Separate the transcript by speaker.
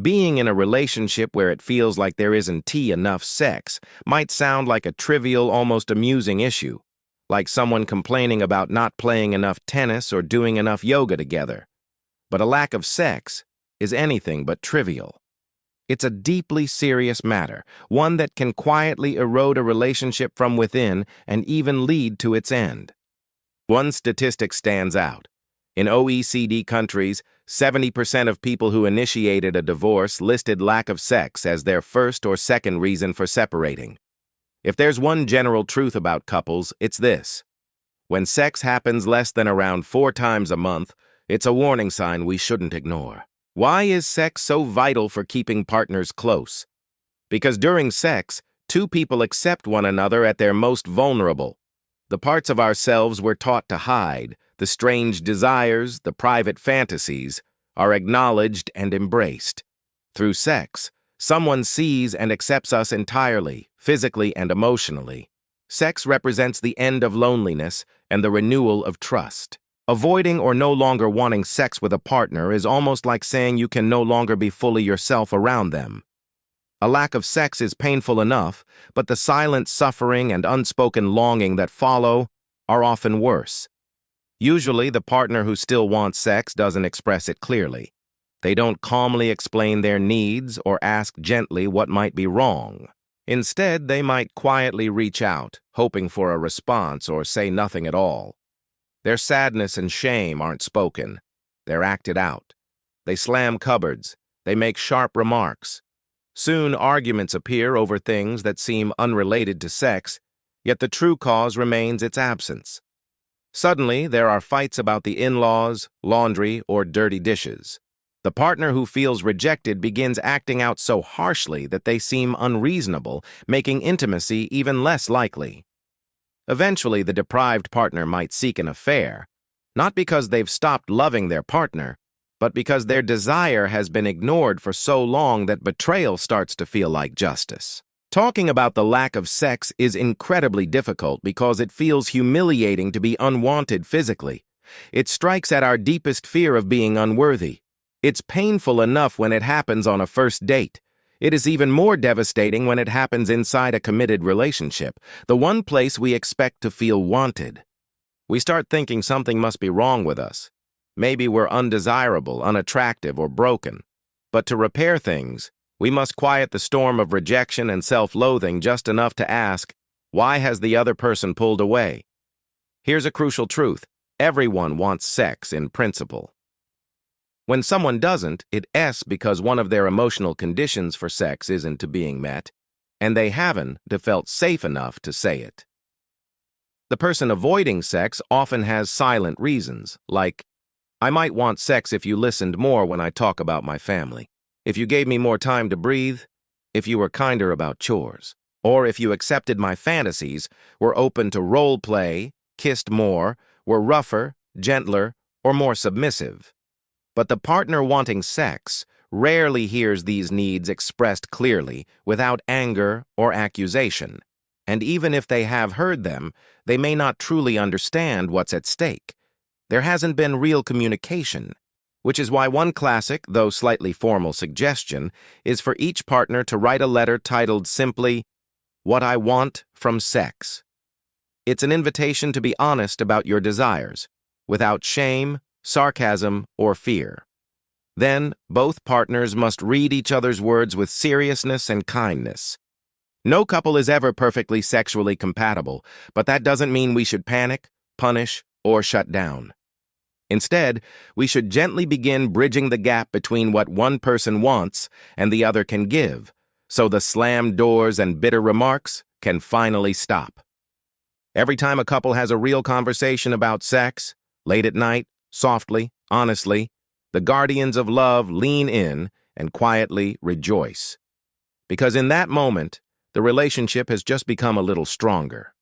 Speaker 1: Being in a relationship where it feels like there isn't enough sex might sound like a trivial, almost amusing issue, like someone complaining about not playing enough tennis or doing enough yoga together. But a lack of sex is anything but trivial. It's a deeply serious matter, one that can quietly erode a relationship from within and even lead to its end. One statistic stands out. In OECD countries, 70% of people who initiated a divorce listed lack of sex as their first or second reason for separating. If there's one general truth about couples, it's this. When sex happens less than around 4 times a month, it's a warning sign we shouldn't ignore. Why is sex so vital for keeping partners close? Because during sex, 2 people accept one another at their most vulnerable. The parts of ourselves we're taught to hide, the strange desires, the private fantasies, are acknowledged and embraced. Through sex, someone sees and accepts us entirely, physically and emotionally. Sex represents the end of loneliness and the renewal of trust. Avoiding or no longer wanting sex with a partner is almost like saying you can no longer be fully yourself around them. A lack of sex is painful enough, but the silent suffering and unspoken longing that follow are often worse. Usually, the partner who still wants sex doesn't express it clearly. They don't calmly explain their needs or ask gently what might be wrong. Instead, they might quietly reach out, hoping for a response or say nothing at all. Their sadness and shame aren't spoken. They're acted out. They slam cupboards. They make sharp remarks. Soon, arguments appear over things that seem unrelated to sex, yet the true cause remains its absence. Suddenly, there are fights about the in-laws, laundry, or dirty dishes. The partner who feels rejected begins acting out so harshly that they seem unreasonable, making intimacy even less likely. Eventually, the deprived partner might seek an affair, not because they've stopped loving their partner, but because their desire has been ignored for so long that betrayal starts to feel like justice. Talking about the lack of sex is incredibly difficult because it feels humiliating to be unwanted physically. It strikes at our deepest fear of being unworthy. It's painful enough when it happens on a first date. It is even more devastating when it happens inside a committed relationship, the one place we expect to feel wanted. We start thinking something must be wrong with us. Maybe we're undesirable, unattractive, or broken. But to repair things, we must quiet the storm of rejection and self-loathing just enough to ask, why has the other person pulled away? Here's a crucial truth. Everyone wants sex in principle. When someone doesn't, it's because one of their emotional conditions for sex isn't being met, and they haven't felt safe enough to say it. The person avoiding sex often has silent reasons, like, I might want sex if you listened more when I talk about my family, if you gave me more time to breathe, if you were kinder about chores, or if you accepted my fantasies, were open to role play, kissed more, were rougher, gentler, or more submissive. But the partner wanting sex rarely hears these needs expressed clearly without anger or accusation. And even if they have heard them, they may not truly understand what's at stake. There hasn't been real communication, which is why one classic, though slightly formal suggestion, is for each partner to write a letter titled simply, What I Want from Sex. It's an invitation to be honest about your desires, without shame, sarcasm, or fear. Then, both partners must read each other's words with seriousness and kindness. No couple is ever perfectly sexually compatible, but that doesn't mean we should panic, punish, or shut down. Instead, we should gently begin bridging the gap between what one person wants and the other can give, so the slammed doors and bitter remarks can finally stop. Every time a couple has a real conversation about sex, late at night, softly, honestly, the guardians of love lean in and quietly rejoice. Because in that moment, the relationship has just become a little stronger.